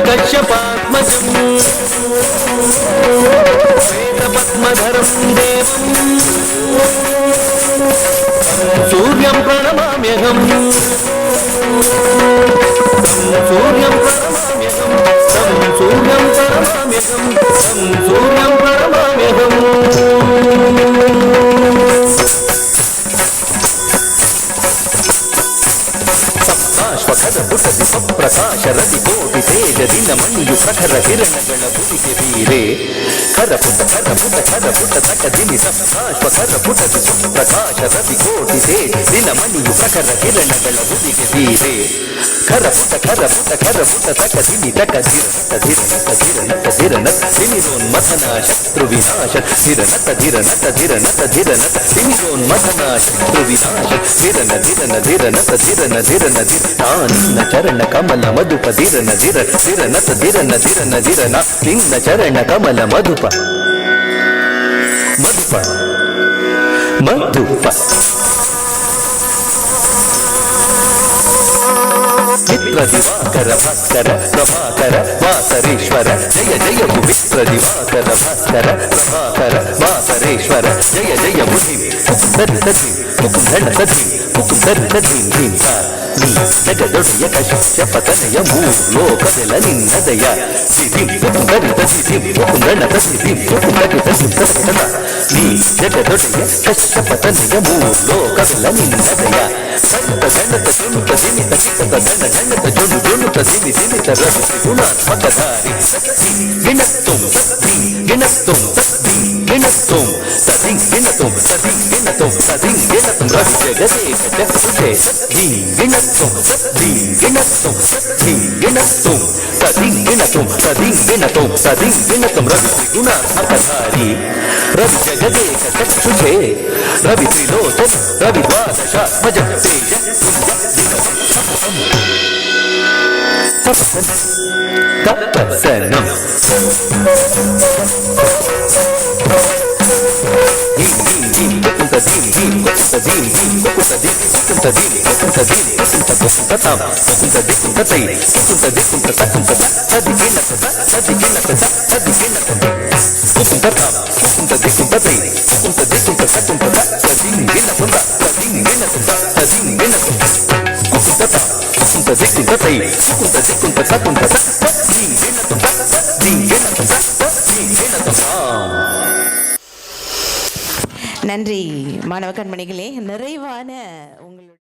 कश्यपात्मजं श्वेतपद्मधरं देवं सूर्यं प्रणमाम्यहं सूर्यं प्रणमाम्यहं सूर्यं प्रणमाम्यहं सूर्यं प्रणमाम्यहं प्रकाश रवि कोटि तेज दिन मणियु प्रखर किरणಗಳ ಭುವಿಗೆ ಬೀರೆ ಖರಪುಟ ತಕ ದಿನಿ ಸಪ್ತಾಶ್ವ ಖರಪುಟ ಪ್ರಕಾಶ ರವಿ ಕೋಟಿ ತೇಜ ದಿನ ಮಣಿಯು ಪ್ರಖರ ಕಿರಣಗಳ ಭುವಿಗೆ ಬೀರೆ ಖರಪುಟ ತಕ ದಿನಿ ತಕ ಧಿರನತ ದಿನಿರೋನ್ಮಥನ ಶತ್ರು ವಿನಾಶ ಧಿರನತ ದಿನಿರೋನ್ಮಥನ ಶತ್ರು ವಿನಾಶ ಧಿರನ ನಿನ್ನ ಚರಣ ಕಮಲ ಮಧುಪ ಧಿರನ ನಿನ್ನ ಚರಣ ಕಮಲ ಮಧುಪ ಮಿತ್ರ ದಿವಾಕರ ಭಾಸ್ಕರ ಪ್ರಭಾಕರ ವಾಸರೇಶ್ವರ ಜಯ ಜಯ ವಿತ್ರ ದಿವಾಕರ ಭಾಸ್ಕರ ಪ್ರಭಾಕರ ವಾಸರೇಶ್ವರ ಜಯ ಜಯ ಮುನಿ ನೀ ಜಗದೊಡೆಯ ಕಶ್ಯಪತನಯ ಮೂಲೋಕವೆಲ ನಿನ್ನದಯ ಸಿದ್ಧಿ ಮುಕುಂದರಿತ ಸಿದ್ಧಿ ಮುಕುಂದನತ ಸಿದ್ಧಿ ಮುಕುಂದರಿತ ಸಿದ್ಧನ ನೀ ಜಗದೊಡೆಯ ಕಶ್ಯಪತನಯ ಮೂಲೋಕವೆಲ ನಿನ್ನದಯ ಸಂತ ಗಣತ ಸುನುತ ದಿಮಿತ ಕಿತದ ಗಣ ಗಣತ ಜೊನುತ ದಿಮಿತ ರವಿ ಗುಣಾತ್ಮಕಧಾರಿ ಸತ್ತಿ ಗಿಣತ್ತುಂ ರವಿ ಜಗದೇ ಜಗಸುತೆ ಸತ್ತಿ ಗಿಣತ್ತುಂ ರವಿ ಗುಣಾತ್ಮಕಧಾರಿ ರವಿ ಜಗದೇ ಚಕ್ಷುಷೇ ರವಿ ತ್ರಿಲೋಚನ ರವಿ ದ್ವಾದಶಾತ್ಮಜ ತೇಜ ತಪಸ್ಸನಂ நன்றி மாணவ கண்மணிகளே, நிறைவான உங்களுடைய